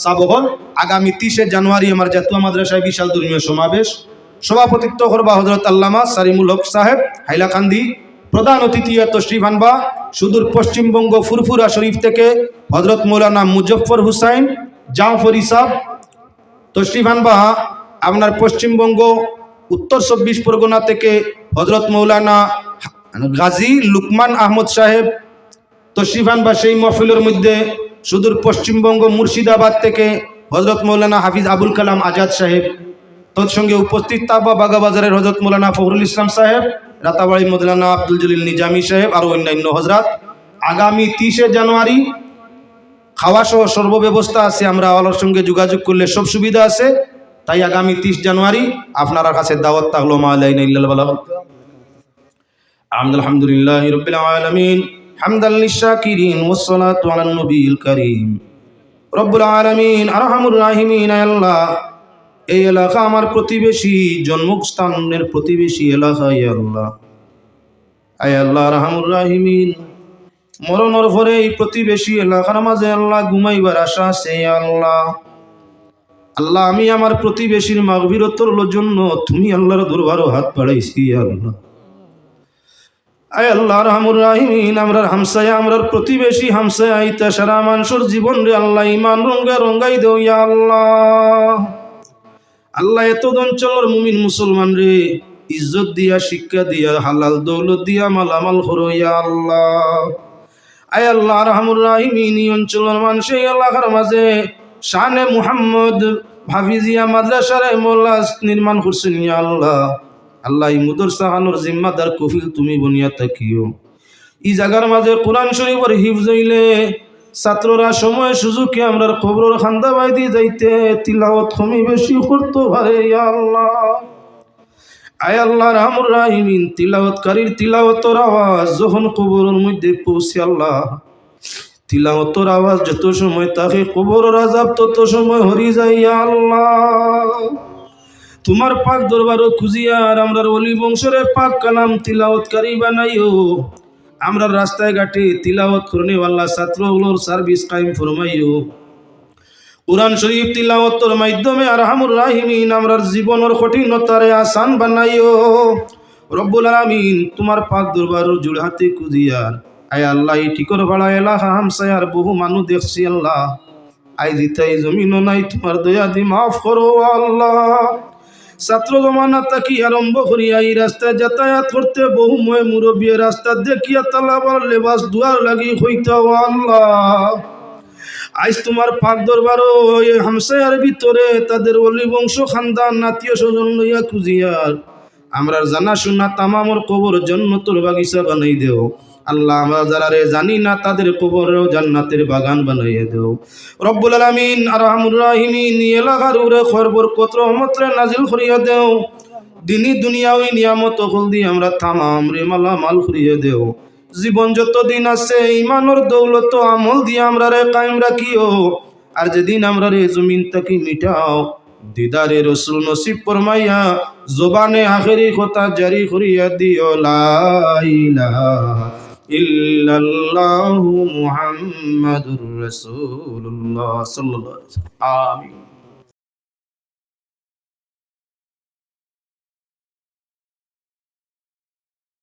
সাবহল আগামী 30 জানুয়ারি আমার জাতীয় মাদ্রাসায় বিশাল ধর্মীয় সমাবেশ সভাপতিত্ব করবা হযরত আল্লামা সারিমুল হক সাহেব হাইলাকান্দি। প্রধান অতিথি তশরিফ আনবা সুদূর পশ্চিমবঙ্গ ফুরফুরা শরীফ থেকে হযরত মৌলানা মুজফফর হুসাইন জাফরি সাহেব। তশরিফ আনবা আপনার পশ্চিমবঙ্গ উত্তর 24 পরগনা থেকে হযরত মৌলানা গাজী লুকমান আহমদ সাহেব। তশরিফ আনবা সেই মাহফিলের মধ্যে সুদূর পশ্চিমবঙ্গ মুর্শিদাবাদ থেকে হযরত মৌলানা হাফিজ আবুল কালাম আজাদ সাহেব। তৎসঙ্গে উপস্থিত থাকবা বাগাবাজারের হযরত মৌলানা ফখরুল ইসলাম সাহেব, রাতাবাড়ি মৌলানা আব্দুল জলিল নিজামী সাহেব আর অন্যান্য হযরত। আগামী 30 জানুয়ারি খাওয়া সহ সর্বব্যবস্থা আছে, আমরা আল্লাহর সঙ্গে যোগাযোগ করলে সব সুবিধা আছে। তাই আগামী 30 জানুয়ারি আপনার কাছে দাওয়াত থাকলো। মা লা ইলাহা ইল্লাল্লাহ আলহামদুলিল্লাহি রাব্বিল আলামিন হামদাল লিশাকিরিন ওয়াস সালাতু আলান নবিয়িল কারীম রব্বুল আলামিন আরহামুর রাহিমিন। আল্লাহ এই এলাকা আমার প্রতিবেশী, জন্মস্থানের প্রতিবেশী এলাকা। আল্লাহ আয় আল্লাহ আরহামুর রাহিমিন, মরণের পরে এই প্রতিবেশী এলাকার মাঝে আল্লাহ ঘুমাইবার আশা আছে। আল্লাহ আল্লাহ আমি আমার প্রতিবেশীর মাগফিরাতের জন্য তুমি আল্লাহর দরবারে হাত বাড়াইছি। আল্লাহ আয় আল্লাহ আরহামুর রাহিমিন, আমরার হামসায়া আমরার প্রতিবেশী হামসায়া আইতা সারা মানুষের জীবন রে আল্লাহ ইমান রঙ্গা রঙ্গাই দেও। ইয়া আল্লাহ আল্লাহ এত অঞ্চলের মুমিন মুসলমান রে ইজ্জত দিয়া, শিক্ষা দিয়া, হালাল দৌলত দিয়া মালামাল করো। ইয়া আল্লাহ আয় আল্লাহ আরহামুর রাহিমিন, এই অঞ্চলের মানুষ এই এলাকার মাঝে শানে মুহাম্মদ হাফিজিয়া মাদ্রাসার মোল্লা নির্মাণ করছেন। ইয়া আল্লাহ আল্লাহ এই মাদ্রাসা খানোর জিম্মাদার কফিল তুমি বনিয়া থাকিও। এই জায়গার মাঝে কোরআন শরীফের হিফজ হইলে ছাত্ররা সময় সুযোগে আমরার কবরের খান্দা বাইদি যাইতে তিলাওয়াত কমি বেশি করতে পারে। ইয়া আল্লাহ আয় আল্লাহ রাহমুর রাহিমিন, তিলাওয়াতকারীর তিলাওয়াতের আওয়াজ যখন কবরের মধ্যে পৌঁছে, আল্লাহ তিলাওয়াতের আওয়াজ যত সময় তাকে কবরের আযাব তত সময় হরি যায়। ইয়া আল্লাহ তোমার পাক দরবারও খুঁজিয়ার আমরার ওলি বংশরে পাক কালাম তিলাওয়াতকারী বানাইও। আমরা রাস্তায় ঘাটে তিলাওয়াত করনে আল্লাহ ছাত্রগুলোর সার্ভিস কায়েম ফরমাইও। কুরআন শরীফ তিলাওয়াতের মাধ্যমে আরহামুর রাহিমিন আমরার জীবনের কঠিনতারে আসান বানাইও। রব্বুল আলামিন তোমার পাক দরবারের জোড় হাতে খুঁজিয়ার আয় আল্লাহ এই ঠিকর ভাড়া এলাকা হামসায়ার বহু মানুষ দেখছি। আল্লাহ আই দিতাই জমিনও নাই, তোমার দয়া দি মাফ করো। আল্লাহ ছাত্র জমানা তাকি আরম্ভ করিয়া এই রাস্তায় যাতায়াত করতে বহু ময় মুরব্বী রাস্তা দেখিয়া তালাবার লেবাস দুয়ার লাগি হইতা। আল্লাহ আজ তোমার পাক দরবারও হামসায়ার ভিতরে তাদের ওলি বংশ খানদান আত্মীয় স্বজন লইয়া খুঁজিয়ার আমরার জানা শোনা তামামর কবর জান্নাতের বাগিচা বানাই দেও। আল্লাহ আমরা যারা রে জানি না তাদের কবরেও জান্নাতের বাগান বানাইয়া দেও। রব্বুল আলামিন আরহামুর রাহিমিন এলাকার উপরে খরবর কত রহমতরে নাজিল করিয়া দেও। দিনী দুনিয়াওই নিয়ামত হল দিয়ে আমরা তামাম রে মালামাল করিয়া দেও। জীবন যত দিন আছে ইমানের দৌলত আমল দিয়ে আমরা রে কায়েম রাখিও। আর যেদিন আমরা রে জমিন তাকি মিটাও দিদারে রসুল নসিব ফরমাইয়া জবানে আখেরি কথা জারি করিয়া দিও। লা ইলাহা ইল্লাল্লাহু মুহাম্মাদুর রাসূলুল্লাহ সাল্লাল্লাহু আলাইহি ওয়াসাল্লাম। আমিন।